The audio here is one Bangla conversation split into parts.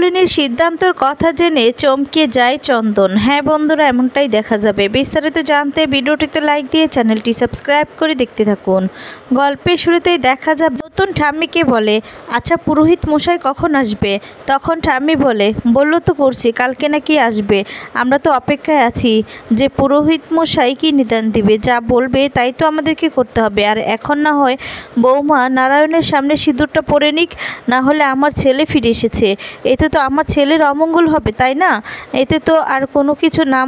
কমলিনীর সিদ্ধান্তর কথা জেনে চমকে যায় চন্দন। হ্যাঁ বন্ধুরা, এমনটাই দেখা যাবে। বিস্তারিত জানতে ভিডিওটিতে লাইক দিয়ে চ্যানেলটি সাবস্ক্রাইব করে দেখতে থাকুন। গল্পের শুরুতেই দেখা যাবে নতুন ঠাম্মিকে বলে, আচ্ছা পুরোহিত মশাই কখন আসবে? তখন ঠাম্মি বলে, বললো তো করছি, কালকে নাকি আসবে। আমরা তো অপেক্ষায় আছি যে পুরোহিত মশাই কি নিদান দিবে, যা বলবে তাই তো আমাদেরকে করতে হবে। আর এখন না হয় বৌমা নারায়ণের সামনে সিঁদুরটা পরে নিক, না হলে আমার ছেলে ফিরে এসেছে, এতে তো আমার ছেলের অমঙ্গল হবে, তাই না? এতে তো আর কোনো কিছু না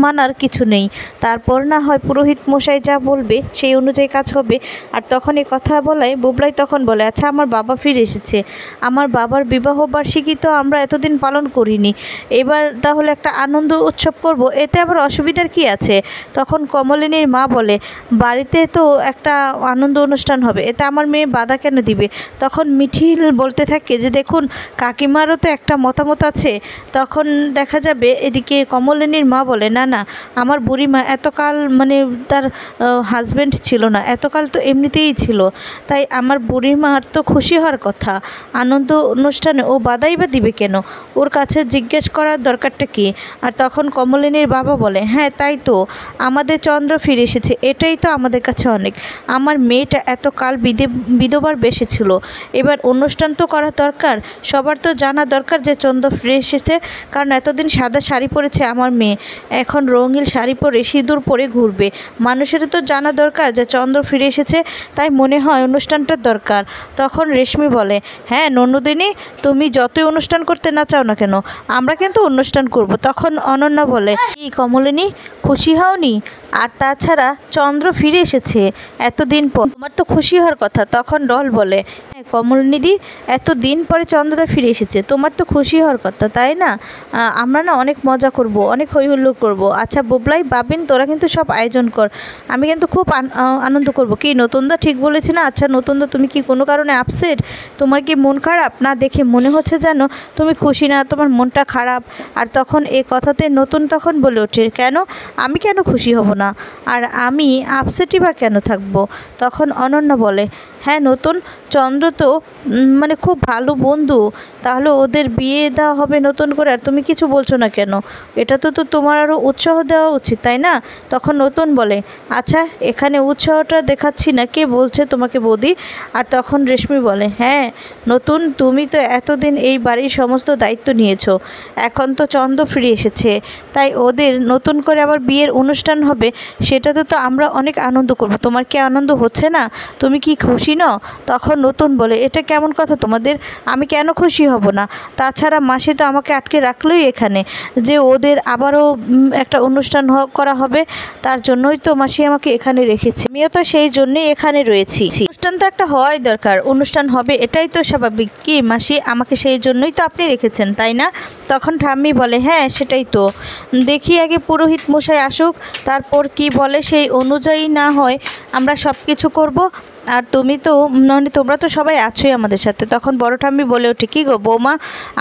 মানার কিছু নেই। তারপর না হয় পুরোহিত মশাই যা বলবে সেই অনুযায়ী কাজ হবে। আর তখন এই কথা বলায় বুবলাই তখন বলে, আচ্ছা আমার বাবা ফিরে এসেছে, আমার বাবার বিবাহ বার্ষিকী তো আমরা এতদিন পালন করিনি, এবার তাহলে একটা আনন্দ উৎসব করব, এতে আবার অসুবিধার কি আছে? তখন কমলিনীর মা বলে, বাড়িতে তো একটা আনন্দ অনুষ্ঠান হবে, এতে আমার মেয়ে বাধা কেন দিবে? তখন মিঠিল বলতে থাকে যে দেখুন কাকিমারও তো একটা মতামত আছে। তখন দেখা যাবে এদিকে কমলিনীর মা বলে, না না, আমার বুড়িমা এতকাল মানে তার হাজব্যান্ড ছিল না, এতকাল তো এমনিতেই ছিল, তাই আমার বুড়িমার তো খুশি হওয়ার কথা, আনন্দ অনুষ্ঠানে ও বাধাই বা দিবে কেন? ওর কাছে জিজ্ঞেস করার দরকারটা কি? আর তখন কমলিনীর বাবা বলে, হ্যাঁ তাই তো, আমাদের চন্দ্র ফিরে এসেছে, এটাই তো আমাদের কাছে অনেক। আমার মেয়েটা এতকাল বিধবার বেশি ছিল, এবার অনুষ্ঠান তো করা দরকার, সবার তো জানা দরকার যে চন্দ্র ফিরে এসেছে, কারণ এতদিন সাদা শাড়ি পরেছে আমার মেয়ে, এখন রঙিন শাড়ি পরে সিঁদুর পরে ঘুরবে, মানুষের তো জানা দরকার যে চন্দ্র ফিরে এসেছে, তাই মনে হয় অনুষ্ঠানটার দরকার। তখন রেশমি বলে, হ্যাঁ নন্দিনী, তুমি যতই অনুষ্ঠান করতে না চাও না কেন, আমরা কিন্তু অনুষ্ঠান করব। তখন অনন্যা বলে, কি কমলিনী, খুশি হওনি? আর তাছাড়া চন্দ্র ফিরে এসেছে এতদিন পর, তোমার তো খুশি হওয়ার কথা। তখন ডল বলে, হ্যাঁ কমলিনীদি, এতদিন পরে চন্দ্রদা ফিরে এসেছে, তোমার তো খুশি হওয়ার কথা, তাই না? আমরা না অনেক মজা করব, অনেক হই হুল্লোড় করব। আচ্ছা বুবলাই, বাবিন, তোরা কিন্তু সব আয়োজন কর, আমি কিন্তু খুব আনন্দ করব। কি নতুনদা ঠিক বলেছে না? আচ্ছা নতুনদা, তুমি কি কোনো কারণে আপসেট? তোমার কি মন খারাপ? না দেখে মনে হচ্ছে যেন তুমি খুশি না, তোমার মনটা খারাপ। আর তখন এ কথাতে নতুন তখন বলে ওঠে, কেন, আমি কেন খুশি হব না, আর আমি আপসেটই বা কেন থাকবো? তখন অনন্যা বলে, হ্যাঁ নতুন, চন্দ্র তো মানে খুব ভালো বন্ধু, তাহলে ওদের বিয়ে দেওয়া হবে নতুন করে, আর তুমি কিছু বলছো না কেন? এটা তো তোমার আরও উৎসাহ দেওয়া উচিত, তাই না? তখন নতুন বলে, আচ্ছা এখানে উৎসাহটা দেখাচ্ছি না, কে বলছে তোমাকে বৌদি? আর তখন রেশমি বলে, হ্যাঁ নতুন, তুমি তো এতদিন এই বাড়ির সমস্ত দায়িত্ব নিয়েছো, এখন তো চন্দ্র ফিরে এসেছে, তাই ওদের নতুন করে আবার বিয়ের অনুষ্ঠান হবে, সেটাতে তো আমরা অনেক আনন্দ করব। তোমার কি আনন্দ হচ্ছে না? তুমি কি খুশি নও? তখন নতুন বলে, এটা কেমন কথা তোমাদের, আমি কেন খুশি হব না? তাছাড়া মাসি তো আমাকে আটকে রাখলোই এখানে, যে ওদের আবারও একটা অনুষ্ঠান করা হবে, তার জন্যই তো মাসি আমাকে এখানে রেখেছে, আমিও তো সেই জন্যই এখানে রয়েছি। অনুষ্ঠান তো একটা হওয়াই দরকার, অনুষ্ঠান হবে, এটাই তো স্বাভাবিক। কি মাসি, আমাকে সেই জন্যই তো আপনি রেখেছেন, তাই না? তখন ঠাম্মি বলে, হ্যাঁ সেটাই তো, দেখি আগে পুরোহিত মশাই আসুক, তারপর কি বলে সেই অনুযায়ী না হয় আমরা সব কিছু করব। আর তুমি তো মানে তোমরা তো সবাই আছোই আমাদের সাথে। তখন বড় ঠাম্মি বলে ওঠে, কী গো বৌমা,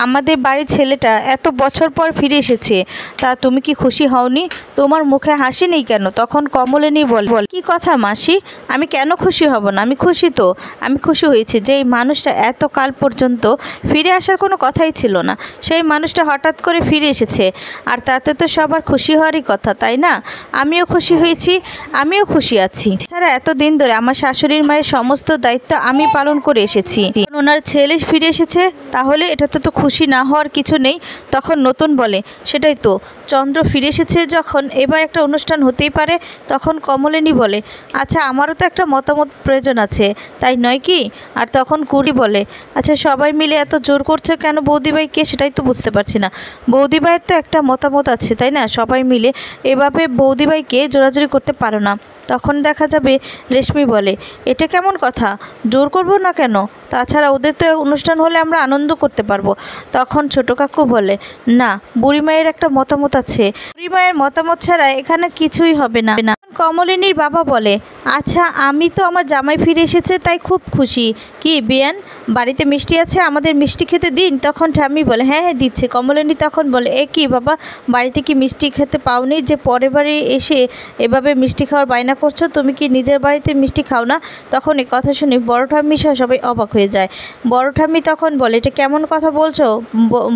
আমাদের বাড়ির ছেলেটা এত বছর পর ফিরে এসেছে, তা তুমি কি খুশি হওনি? তোমার মুখে হাসি নেই কেন? তখন কমলিনী বল, কি কথা মাসি, আমি কেন খুশি হব না? আমি খুশি তো, আমি খুশি হয়েছি যে এই মানুষটা এতকাল পর্যন্ত ফিরে আসার কোনো কথাই ছিল না, সেই মানুষটা হঠাৎ করে ফিরে এসেছে, আর তাতে তো সবার খুশি হওয়ারই কথা, তাই না? আমিও খুশি হয়েছি, আমিও খুশি আছি। ছাড়া এতদিন ধরে আমার শাশুড়ির মায়ের সমস্ত দায়িত্ব আমি পালন করে এসেছি, ওনার ছেলে ফিরে এসেছে, তাহলে এটাতে তো খুশি না হওয়ার কিছু নেই। তখন নতুন বলে, সেটাই তো, চন্দ্র ফিরে এসেছে যখন এবার একটা অনুষ্ঠান হতেই পারে। তখন কমলিনী বলে, আচ্ছা আমারও তো একটা মতামত প্রয়োজন আছে, তাই নয় কি? আর তখন কুড়ি বলে, আচ্ছা সবাই মিলে এত জোর করছে কেন বৌদিভাইকে, সেটাই তো বুঝতে পারছি না। বৌদিভাইয়ের তো একটা মতামত আছে, তাই না? সবাই মিলে এভাবে বৌদিভাইকে জোরাজোরি করতে পারো না। তখন দেখা যাবে রেশমি বলে, এটা কেমন কথা, জোর করব না কেন? তাছাড়া ওদের তো অনুষ্ঠান হলে আমরা আনন্দ করতে পারবো। তখন ছোট কাকু বলে, না বুড়িমায়ের একটা মতামত আছে, বুড়িমায়ের মতামত ছাড়া এখানে কিছুই হবে না। কমলিনীর বাবা বলে, আচ্ছা আমি তো আমার জামাই ফিরে এসেছে তাই খুব খুশি। কি বিয়ান, বাড়িতে মিষ্টি আছে, আমাদের মিষ্টি খেতে দিন। তখন ঠাম্মি বলে, হ্যাঁ হ্যাঁ দিচ্ছে। কমলিনী তখন বলে, এ কি বাবা, বাড়িতে কি মিষ্টি খেতে পাওনি যে পরের বাড়ি এসে এভাবে মিষ্টি খাওয়ার বায়না করছো? তুমি কি নিজের বাড়িতে মিষ্টি খাও না? তখন এই কথা শুনে বড় ঠাম্মি সহ সবাই অবাক হয়ে যায়। বড় ঠাম্মি তখন বলে, এটা কেমন কথা বলছো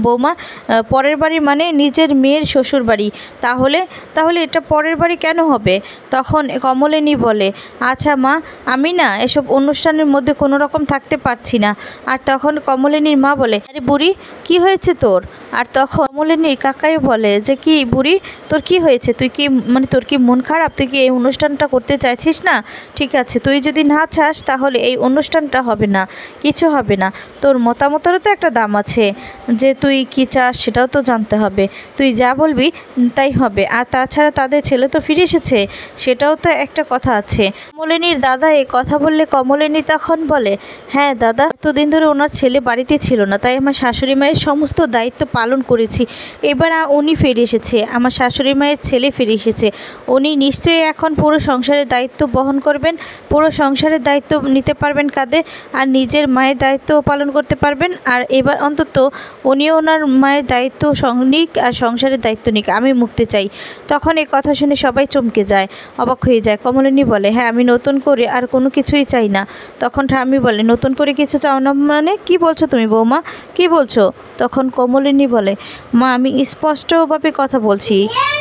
বৌমা? পরের বাড়ি মানে নিজের মেয়ের শ্বশুর বাড়ি, তাহলে তাহলে এটা পরের বাড়ি কেন হবে? তখন কমলিনী বলে, আচ্ছা মা, আমি না এসব অনুষ্ঠানের মধ্যে কোনো রকম থাকতে পারছি না। আর তখন কমলিনীর মা বলে, আরে বুড়ি কি হয়েছে তোর? আর তখন কমলিনীর কাকাই বলে যে, কি বুড়ি তোর কি হয়েছে? তুই কি তোর কি মন খারাপ? তুই কি এই অনুষ্ঠানটা করতে চাইছিস না? ঠিক আছে, তুই যদি না চাস তাহলে এই অনুষ্ঠানটা হবে না, কিছু হবে না। তোর মতামতেরও তো একটা দাম আছে, যে তুই কি চাস সেটাও তো জানতে হবে। তুই যা বলবি তাই হবে। আর তাছাড়া তাদের ছেলে তো ফিরে এসেছে, সেটাও তো একটা কথা আছে। কমলিনীর দাদা এই কথা বললে কমলিনী তখন বলে, হ্যাঁ দাদা, এতদিন ধরে ওনার ছেলে বাড়িতে ছিল না, তাই আমার শাশুড়ি মায়ের সমস্ত দায়িত্ব পালন করেছি। এবার উনি ফিরে এসেছে, আমার শাশুড়ি মায়ের ছেলে ফিরে এসেছে, উনি নিশ্চয়ই এখন পুরো সংসারের দায়িত্ব বহন করবেন, পুরো সংসারের দায়িত্ব নিতে পারবেন কাঁধে, আর নিজের মায়ের দায়িত্বও পালন করতে পারবেন। আর এবার অন্তত উনিও ওনার মায়ের দায়িত্ব নিক আর সংসারের দায়িত্ব নিক, আমি মুক্তি চাই। তখন এই কথা শুনে সবাই চমকে যায়, অবাক হয়ে যায়। কমলিনী বলে, হ্যাঁ আমি নতুন করে আর কোনো কিছুই চাই না। তখন ঠাম্মি বলে, নতুন করে কিছু চাও না মানে? কি বলছো তুমি বৌমা, কি বলছো? তখন কমলিনী বলে, মা আমি স্পষ্টভাবে কথা বলছি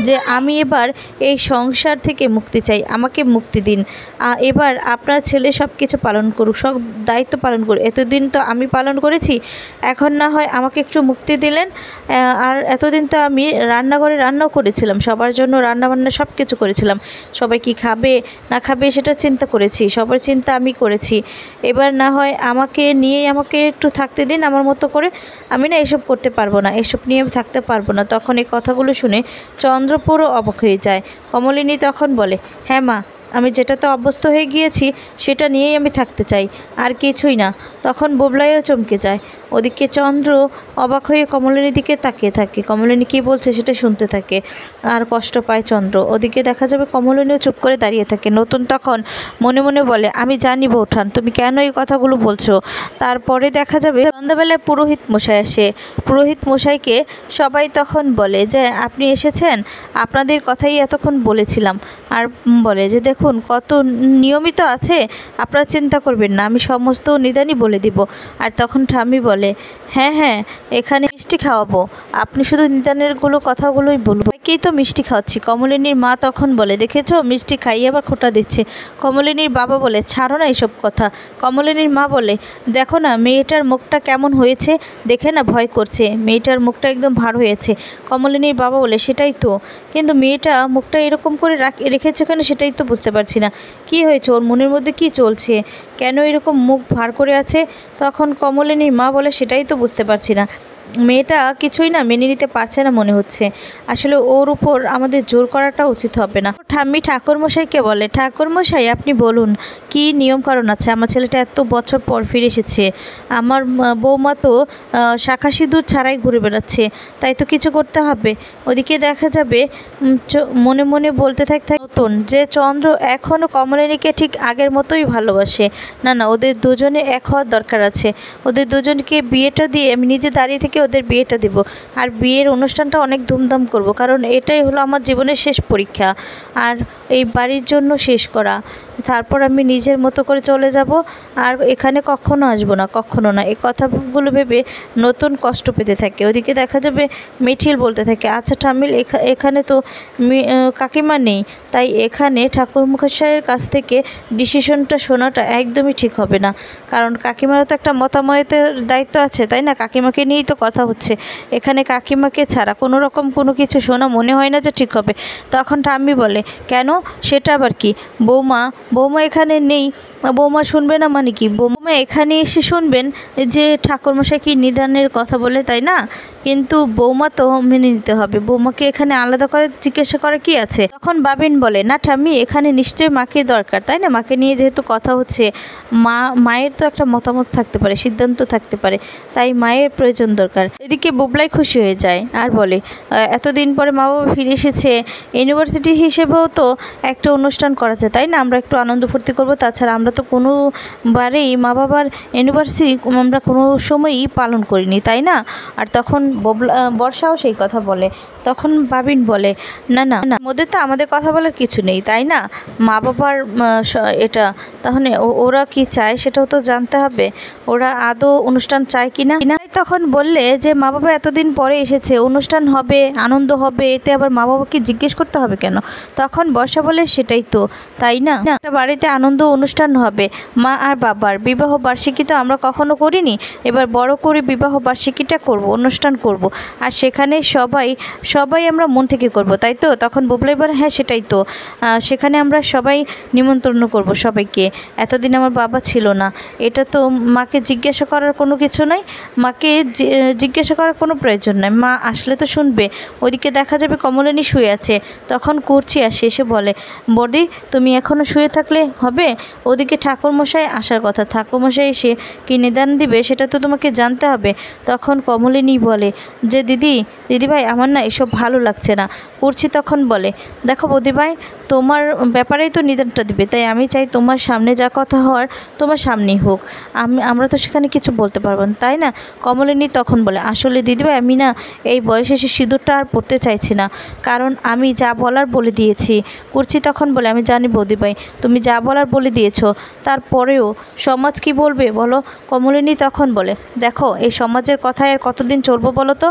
যে আমি এবার এই সংসার থেকে মুক্তি চাই, আমাকে মুক্তি দিন। এবার আপনার ছেলে সব কিছু পালন করুক, সব দায়িত্ব পালন করুক। এতদিন তো আমি পালন করেছি, এখন না হয় আমাকে একটু মুক্তি দিলেন। আর এতদিন তো আমি রান্নাঘরে রান্নাও করেছিলাম, সবার জন্য রান্নাবান্না সব কিছু করেছিলাম, সবাই কি খাবে না খাবে সেটা চিন্তা করেছি, সবার চিন্তা আমি করেছি। এবার না হয় আমাকে নিয়েই আমাকে একটু থাকতে দিন আমার মতো করে, আমি না এসব করতে পারবো না, এসব নিয়ে আমি থাকতে পারবো না। তখন এই কথাগুলো শুনে চন্দ্র পুরো অবাক হয়ে যায়। কমলিনী তখন বলে, হ্যাঁ মা, আমি যেটাতে অভ্যস্ত হয়ে গিয়েছি সেটা নিয়েই আমি থাকতে চাই, আর কিছুই না। তখন বুবলাইও চমকে যায়। ওদিকে চন্দ্র অবাক হয়ে কমলিনীর দিকে তাকিয়ে থাকে, কমলিনী কী বলছে সেটা শুনতে থাকে, আর কষ্ট পায় চন্দ্র। ওদিকে দেখা যাবে কমলিনীও চুপ করে দাঁড়িয়ে থাকে। নতুন তখন মনে মনে বলে, আমি জানি বৌঠান তুমি কেন এই কথাগুলো বলছো। তারপরে দেখা যাবে সন্ধ্যাবেলায় পুরোহিত মশাই আসে। পুরোহিত মশাইকে সবাই তখন বলে যে, আপনি এসেছেন, আপনাদের কথাই এতক্ষণ বলেছিলাম। আর বলে যে, দেখুন কত নিয়মিত আছে, আপনারা চিন্তা করবেন না, আমি সমস্ত নিদানই বলে দিব। আর তখন ঠাম্মি বলে, হ্যাঁ হ্যাঁ এখানে মিষ্টি খাওয়াবো, আপনি শুধু নিদানেরগুলো কথাগুলোই বলুন, কেই তো মিষ্টি খাওয়াচ্ছি। কমলিনীর মা তখন বলে, দেখেছো মিষ্টি খাইয়ে আবার খোঁটা দিচ্ছে। কমলিনীর বাবা বলে, ছাড়ো না এইসব কথা। কমলিনীর মা বলে, দেখো না মেয়েটার মুখটা কেমন হয়েছে, দেখে না ভয় করছে, মেয়েটার মুখটা একদম ভার হয়েছে। কমলিনীর বাবা বলে, সেটাই তো, কিন্তু মেয়েটা মুখটা এরকম করে রেখেছে কেন সেটাই তো বুঝতে পারছি না, কি হয়েছে, ওর মনের মধ্যে কি চলছে, কেন এরকম মুখ ভার করে আছে। তখন কমলিনীর মা বলে, সেটাই তো বুঝতে পারছি না, মেয়েটা কিছুই না মেনে নিতে পারছে না মনে হচ্ছে, আসলে ওর উপর আমাদের জোর করাটা উচিত হবে না। ঠাম্মি ঠাকুরমশাইকে বলে, ঠাকুরমশাই আপনি বলুন কি নিয়মকানুন আছে, আমার ছেলেটা এত বছর পর ফিরে এসেছে, আমার বৌমা তো শাখা সিঁদুর ছাড়াই ঘুরে বেড়াচ্ছে, তাই তো কিছু করতে হবে। ওদিকে দেখা যাবে মনে মনে বলতে থাকে নতুন যে চন্দ্র এখনও কমলিনীকে ঠিক আগের মতোই ভালোবাসে। না না, ওদের দুজনে এক হওয়ার দরকার আছে, ওদের দুজনকে বিয়েটা দিয়ে আমি নিজে দাঁড়িয়ে থেকে ওদের বিয়েটা দিব, আর বিয়ের অনুষ্ঠানটা অনেক ধুমধাম করব, কারণ এটাই হলো আমার জীবনের শেষ পরীক্ষা, আর এই বাড়ির জন্য শেষ করা। তারপর আমি নিজের মতো করে চলে যাব, আর এখানে কখনো আসবো না, কখনো না। এই কথাগুলো ভেবে নতুন কষ্ট পেতে থাকে। ওদিকে দেখা যাবে মিঠিল বলতে থাকে, আচ্ছা ঠাম্মিল, এখানে তো কাকিমা নেই, তাই এখানে ঠাকুরমশাইয়ের কাছ থেকে ডিসিশনটা শোনাটা একদমই ঠিক হবে না, কারণ কাকিমারও তো একটা মতামতের দায়িত্ব আছে, তাই না? কাকিমাকে নিয়েই তো কথা হচ্ছে, এখানে কাকিমাকে ছাড়া কোনো রকম কোনো কিছু শোনা মনে হয় না যে ঠিক হবে। তখন ঠাম্মি বলে, কেন, সেটা আবার কি? বৌমা এখানে নেই, বৌমা শুনবে না মানে কি? বৌমা এখানে এসে শুনবেন যে ঠাকুরমশাই কি নিদানের কথা বলে, তাই না? কিন্তু বৌমা তো মেনে নিতে হবে, বৌমাকে এখানে আলাদা করে জিজ্ঞাসা করা কি আছে। তখন বাবিন বলে, না ঠাম্মি, এখানে নিশ্চয়ই মাকে দরকার, তাই না? মাকে নিয়ে যেহেতু কথা হচ্ছে, মায়ের তো একটা মতামত থাকতে পারে, সিদ্ধান্ত থাকতে পারে, তাই মায়ের প্রয়োজন দরকার। এদিকে বুবলাই খুশি হয়ে যায় আর বলে, এতদিন পরে মা বাবা ফিরে এসেছে, ইউনিভার্সিটি হিসেবেও তো একটা অনুষ্ঠান করা যায়, তাই না? আমরা একটু আনন্দ ফুর্তি করবো। তাছাড়া আমরা তো কোনোবারেই মা বাবার অ্যানিভার্সারি আমরা কোনো সময়ই পালন করিনি, তাই না? আর তখন বর্ষাও সেই কথা বলে। তখন বাবিন বলে, না না না, ওদের তো আমাদের কথা বলার কিছু নেই, তাই না? মা বাবার এটা, তাহলে ওরা কি চায় সেটাও তো জানতে হবে, ওরা আদৌ অনুষ্ঠান চায় কি না। তখন বললে যে মা বাবা এতদিন পরে এসেছে, অনুষ্ঠান হবে, আনন্দ হবে, এতে আবার মা বাবাকে জিজ্ঞেস করতে হবে কেন? তখন বর্ষা বলে, সেটাই তো, তাই না? একটা বাড়িতে আনন্দ অনুষ্ঠান হবে, মা আর বাবার বিবাহ বার্ষিকী তো আমরা কখনো করিনি, এবার বড় করে বিবাহ বার্ষিকীটা করব, অনুষ্ঠান করব, আর সেখানে সবাই আমরা মন থেকে করব, তাই তো? তখন বুবলাই বলে, হ্যাঁ সেটাই তো, সেখানে আমরা সবাই নিমন্ত্রণ করব সবাইকে। এতদিন আমার বাবা ছিল না, এটা তো মাকে জিজ্ঞাসা করার কোনো কিছু নয়, মাকে জিজ্ঞাসা করার কোনো প্রয়োজন নয়, মা আসলে তো শুনবে। ওদিকে দেখা যাবে কমলিনী শুয়ে আছে। তখন কুর্চি আসে, এসে বলে, বৌদি তুমি এখনও শুয়ে থাকলে হবে? ওদিকে ঠাকুরমশাই আসার কথা, ঠাকুরমশাই এসে কি নিদান দিবে সেটা তো তোমাকে জানতে হবে। তখন কমলিনী বলে যে, দিদিভাই আমার না এসব ভালো লাগছে না। কুর্চি তখন বলে, দেখো বৌদিভাই, তোমার ব্যাপারেই তো নিদানটা দিবে, তাই আমি চাই তোমার সামনে যা কথা হওয়ার তোমার সামনেই হোক, আমরা তো সেখানে কিছু বলতে পারবো না, তাই না? কমলিনী তখন বলে, আসলে দিদিভাই আমি না এই বয়সে এসে সিঁদুরটা আর পড়তে চাইছি না, কারণ আমি যা বলার বলে দিয়েছি। কুর্চি তখন বলে, আমি জানি বৌদিভাই তুমি যা বলার বলে দিয়েছো, তারপরেও সমাজ কি বলবে বলো? কমলিনী তখন বলে, দেখো এই সমাজের কথায় আর কতদিন চলবো বলো তো?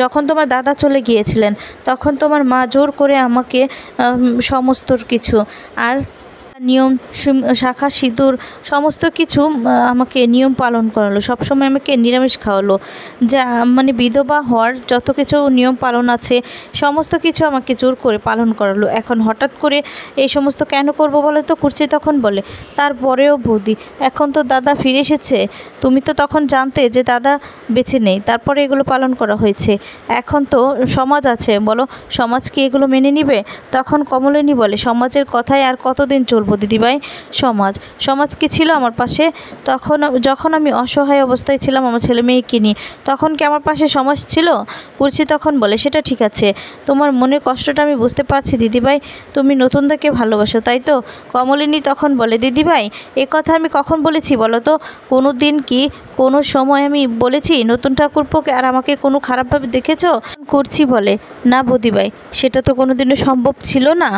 যখন তোমার দাদা চলে গিয়েছিলেন তখন তোমার মা জোর করে আমাকে সমস্ত কিছু আর নিয়ম, শাখা সিঁদুর সমস্ত কিছু আমাকে নিয়ম পালন করালো, সবসময় আমাকে নিরামিষ খাওয়ালো, যা মানে বিধবা হওয়ার যত কিছু নিয়ম পালন আছে সমস্ত কিছু আমাকে জোর করে পালন করালো। এখন হঠাৎ করে এই সমস্ত কেন করব বলে তো? কুর্চি তখন বলে, তারপরেও বৌদি এখন তো দাদা ফিরে এসেছে, তুমি তো তখন জানতে যে দাদা বেঁচে নেই, তারপরে এগুলো পালন করা হয়েছে, এখন তো সমাজ আছে, বলো সমাজ কি এগুলো মেনে নিবে? তখন কমলিনী বলে, সমাজের কথায় আর কতদিন চলবো দিদিভাই? সমাজ কি ছিল আমার পাশে? যখন আমি অসহায় অবস্থায় ছিলাম আমার ছেলে মেয়েকে নিয়ে, তখন কি আমার পাশে সমাজ ছিল? কুর্চি তখন বলে, সেটা ঠিক আছে, তোমার মনের কষ্টটা আমি বুঝতে পারছি দিদিভাই, তুমি নতুনদাকে ভালোবাসো তাই তো? কমলিনী তখন বলে, দিদিভাই এ কথা আমি কখন বলেছি বলো তো? কোনো দিন কি কোনো সময় আমি বলেছি নতুন ঠাকুরপোকে আর আমাকে কোনো খারাপভাবে দেখেছো? কুর্চি বলে, না বৌদিভাই সেটা তো কোনো দিনও সম্ভব ছিল না,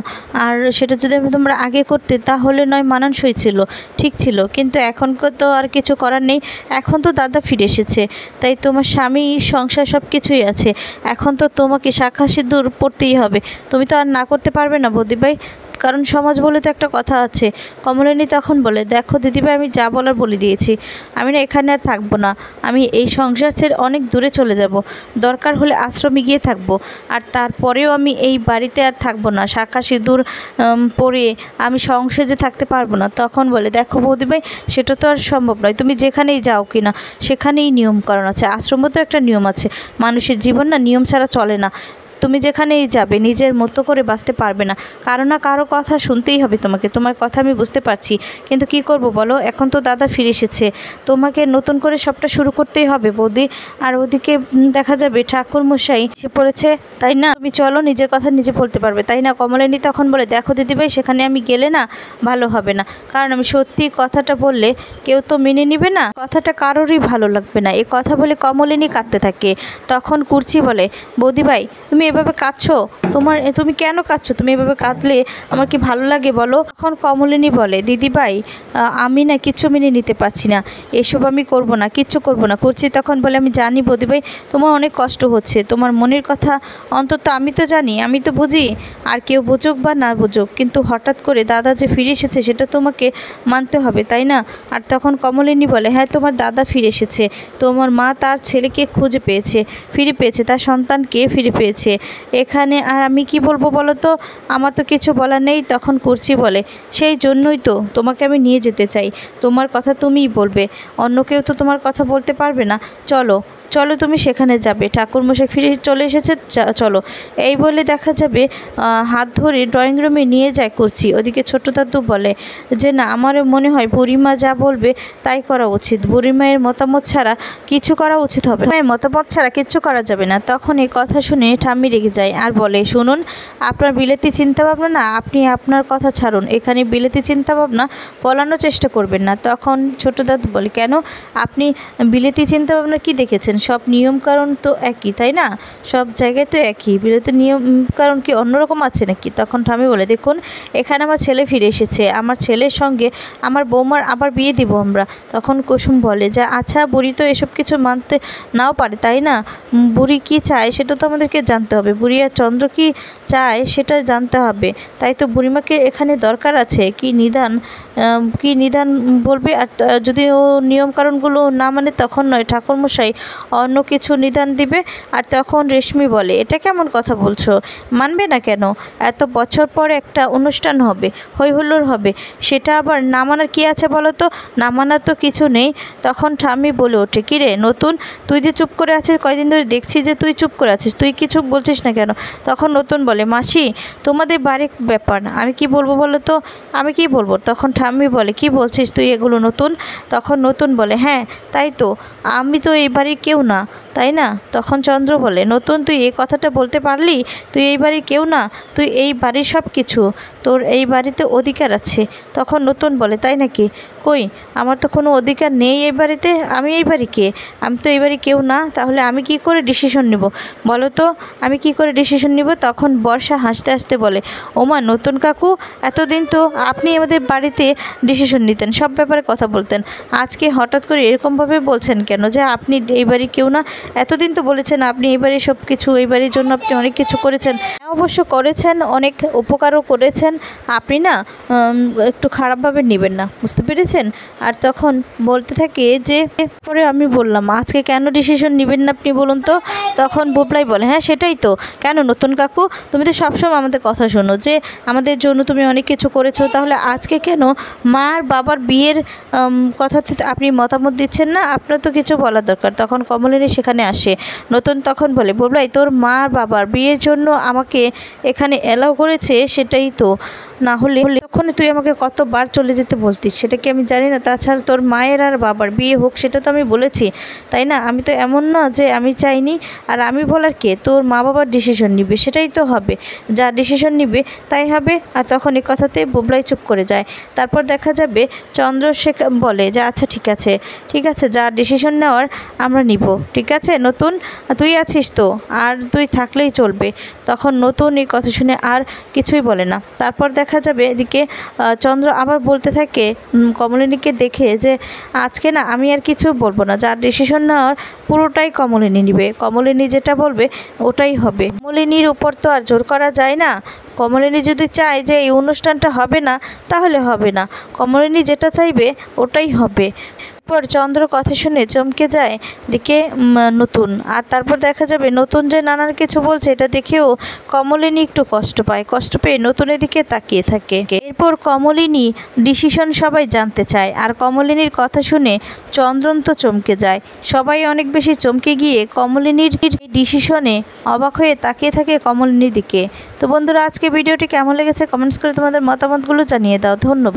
আর সেটা যদি তোমরা আগে করতে তাহলে নয় মানানসই ছিল, ঠিক ছিল, কিন্তু এখন তো আর কিছু করার নেই, এখন তো দাদা ফিরে এসেছে, তাই তোমার স্বামী সংসার সব কিছুই আছে, এখন তো তোমাকে শাখা সিঁদুর পড়তেই হবে, তুমি তো আর না করতে পারবে না বৌদিভাই, কারণ সমাজ বলে তো একটা কথা আছে। কমলিনী তখন বলে, দেখো দিদিভাই আমি যা বলার বলে দিয়েছি, আমি না এখানে আর থাকবো না, আমি এই সংসার ছেড়ে অনেক দূরে চলে যাব, দরকার হলে আশ্রমে গিয়ে থাকবো, আর তারপরেও আমি এই বাড়িতে আর থাকবো না, শাখা সিঁদুর পরে আমি সংসারে থাকতে পারবো না। তখন বলে, দেখো বৌদিভাই সেটা তো আর সম্ভব নয়, তুমি যেখানেই যাও কি না সেখানেই নিয়মকানুন আছে, আশ্রমে তো একটা নিয়ম আছে, মানুষের জীবন না নিয়ম ছাড়া চলে না, তুমি যেখানেই যাবে নিজের মতো করে বাঁচতে পারবে না, কারো না কারো কথা শুনতেই হবে তোমাকে, তোমার কথা আমি বুঝতে পারছি, কিন্তু কি করব বলো, এখন তো দাদা ফিরে এসেছে, তোমাকে নতুন করে সবটা শুরু করতেই হবে বৌদি, আর ওদিকে দেখা যাবে ঠাকুরমশাই এসে পড়েছে, তাই না? তুমি চলো নিজের কথা নিজে বলতে পারবে, তাই না? কমলিনী তখন বলে, দেখো দিদিভাই সেখানে আমি গেলে না ভালো হবে না, কারণ আমি সত্যি কথাটা বললে কেউ তো মেনে নিবে না, কথাটা কারোরই ভালো লাগবে না। এই কথা বলে কমলিনী কাঁদতে থাকে। তখন কুর্চি বলে, বৌদিভাই তুমি এভাবে কাঁদছো, তুমি কেন কাঁদছো? তুমি এভাবে কাঁদলে আমার কি ভালো লাগে বলো? তখন কমলিনী বলে, দিদিভাই আমি না কিচ্ছু মেনে নিতে পারছি না, এসব আমি করব না, কিচ্ছু করব না। কুর্চি তখন বলে, আমি জানি বৌদিভাই তোমার অনেক কষ্ট হচ্ছে, তোমার মনের কথা অন্তত আমি তো জানি, আমি তো বুঝি, আর কেউ বুঝুক বা না বুঝুক, কিন্তু হঠাৎ করে দাদা যে ফিরে এসেছে সেটা তোমাকে মানতে হবে, তাই না? আর তখন কমলিনী বলে, হ্যাঁ তোমার দাদা ফিরে এসেছে, তোমার মা তার ছেলেকে খুঁজে পেয়েছে, ফিরে পেয়েছে, তার সন্তানকে ফিরে পেয়েছে, এখানে আর আমি কি বলবো বলো তো? আমার তো কিছু বলার নেই। তখন কুর্চি বলে, সেই জন্যই তো তোমাকে আমি নিয়ে যেতে চাই, তোমার কথা তুমিই বলবে, অন্য কেউ তো তোমার কথা বলতে পারবে না, চলো চলো তুমি সেখানে যাবে, ঠাকুরমশাই ফিরে চলে এসেছে, চলো। এই বলে দেখা যাবে হাত ধরে ড্রয়িং রুমে নিয়ে যায় করছি। ওদিকে ছোট দাদু বলে যে না, আমারও মনে হয় বুড়িমা যা বলবে তাই করা উচিত, বুড়িমায়ের মতামত ছাড়া কিছু করা উচিত হবে, মায়ের মতামত ছাড়া কিচ্ছু করা যাবে না। তখন এই কথা শুনে ঠাম্মি রেগে যায় আর বলে, শুনুন, আপনার বিলেতি চিন্তাভাবনা না, আপনি আপনার কথা ছাড়ুন, এখানে বিলেতি চিন্তাভাবনা ফলানোর চেষ্টা করবেন না। তখন ছোট দাদু বলে, কেন, আপনি বিলেতি চিন্তাভাবনা কি দেখেছেন? সব নিয়মকানুন তো একই, তাই না? সব জায়গায় তো একই, বিলেতি নিয়মকানুন কি অন্যরকম আছে নাকি? তখন ঠাম্মি বলে, দেখুন, এখানে আমার ছেলে ফিরে এসেছে, আমার ছেলের সঙ্গে আমার বৌমার আবার বিয়ে দিব আমরা। তখন কুসুম বলে যে আচ্ছা, বুড়ি তো এসব কিছু মানতে নাও পারে, তাই না? বুড়ি কি চায় সেটা তো আমাদেরকে জানতে হবে, বুড়ি আর চন্দ্র কি চায় সেটা জানতে হবে, তাই তো বুড়িমাকে এখানে দরকার আছে। কি নিদান বলবে, আর যদি ও নিয়মকানুনগুলো না মানে তখন নয়, ঠাকুরমশাই অন্য কিছু নিদান দিবে। আর তখন রেশমি বলে, এটা কেমন কথা বলছো, মানবে না কেন? এত বছর পর একটা অনুষ্ঠান হবে, হই হুল্লোড় হবে, সেটা আবার না মানার কী আছে বলো তো? না মানার তো কিছু নেই। তখন ঠাম্মি বলে ওঠে, কী রে নতুন, তুই যে চুপ করে আছিস, কয়দিন ধরে দেখছি যে তুই চুপ করে আছিস, তুই কিছু বলছিস না কেন? তখন নতুন বলে, মাসি, তোমাদের বাড়ির ব্যাপার, আমি কি বলবো বলো তো, আমি কি বলবো? তখন ঠাম্মি বলে, কি বলছিস তুই এগুলো নতুন? তখন নতুন বলে, হ্যাঁ তাই তো, আমি তো এই বাড়ির কেউ না, তাই না? তখন চন্দ্র বলে, নতুন, তুই এই কথাটা বলতে পারলি? তুই এই বাড়ির কেউ না, তুই এই বাড়ির সব কিছু, তোর এই বাড়িতে অধিকার আছে। তখন নতুন বলে, তাই নাকি? কই, আমার তো কোনো অধিকার নেই এই বাড়িতে, আমি এই বাড়ি কে? আমি তো এই বাড়ি কেউ না, তাহলে আমি কি করে ডিসিশন নিব বলো তো, আমি কি করে ডিসিশন নিব? তখন বর্ষা হাসতে হাসতে বলে, ওমা নতুন কাকু, এতদিন তো আপনি আমাদের বাড়িতে ডিসিশন নিতেন, সব ব্যাপারে কথা বলতেন, আজকে হঠাৎ করে এরকমভাবে বলছেন কেন যে আপনি এই বাড়ি কেউ না? এতদিন তো বলেছেন আপনি এই বাড়ির সব কিছু, এই বাড়ির জন্য আপনি অনেক কিছু করেছেন। অবশ্য করেছেন, অনেক উপকারও করেছেন, আপনি না একটু খারাপভাবে নেবেন না, বুঝতে পেরেছেন? আর তখন বলতে থাকে যে পরে আমি বললাম, আজকে কেন ডিসিশন নেবেন না আপনি বলুন তো? তখন বুবলাই বলে, হ্যাঁ সেটাই তো, কেন নতুন কাকু, তুমি তো সবসময় আমাদের কথা শোনো যে আমাদের জন্য তুমি অনেক কিছু করেছো, তাহলে আজকে কেন মা আর বাবার বিয়ের কথাতে আপনি মতামত দিচ্ছেন না? আপনার তো কিছু বলার দরকার। তখন কমলিনী সেখানে আসে। নতুন তখন বলে, বুবলাই, তোর মা আর বাবার বিয়ের জন্য আমাকে এখানে অ্যালাউ করেছে, সেটাই তো, না হলে তখন তুই আমাকে কতবার চলে যেতে বলতিস, সেটা কি আমি জানি না? তাছাড়া তোর মায়ের আর বাবার বিয়ে হোক, সেটা তো আমি বলেছি, তাই না? আমি তো এমন না যে আমি চাইনি, আর আমি বলার কে? তোর মা বাবার ডিসিশন নিবে, সেটাই তো হবে, যা ডিসিশন নিবে তাই হবে। আর তখন এই কথাতে বুবলাই চুপ করে যায়। তারপর দেখা যাবে চন্দ্রশেখর বলে যে আচ্ছা ঠিক আছে, যা ডিসিশন নেওয়ার আমরা নিব, ঠিক আছে নতুন, তুই আছিস তো, আর তুই থাকলেই চলবে। তখন নতুন এই কথা শুনে আর কিছুই বলে না। তারপর দেখা যাবে এদিকে চন্দ্র আবার বলতে থাকে কমলিনীকে দেখে যে আজকে না আমি আর কিছু বলবো না, যার ডিসিশন নেওয়ার পুরোটাই কমলিনী নেবে, কমলিনী যেটা বলবে ওটাই হবে। কমলিনীর উপর তো আর জোর করা যায় না। কমলিনী যদি চায় যে এই অনুষ্ঠানটা হবে না, তাহলে হবে না, কমলিনী যেটা চাইবে ওটাই হবে। পর চন্দ্র কথা শুনে চমকে যায় দিকে নতুন। আর তারপর দেখা যাবে নতুন যে নানান কিছু বলছে, এটা দেখেও কমলিনী একটু কষ্ট পেয়ে নতুনের দিকে তাকিয়ে থাকে। এরপর কমলিনী ডিসিশন সবাই জানতে চায়, আর কমলিনীর কথা শুনে চন্দ্রন তো চমকে যায়। সবাই অনেক বেশি চমকে গিয়ে কমলিনীর ডিসিশনে অবাক হয়ে তাকিয়ে থাকে কমলিনীর দিকে। তো বন্ধুরা, আজকে ভিডিওটি কেমন লেগেছে কমেন্টস করে তোমাদের মতামতগুলো জানিয়ে দাও। ধন্যবাদ।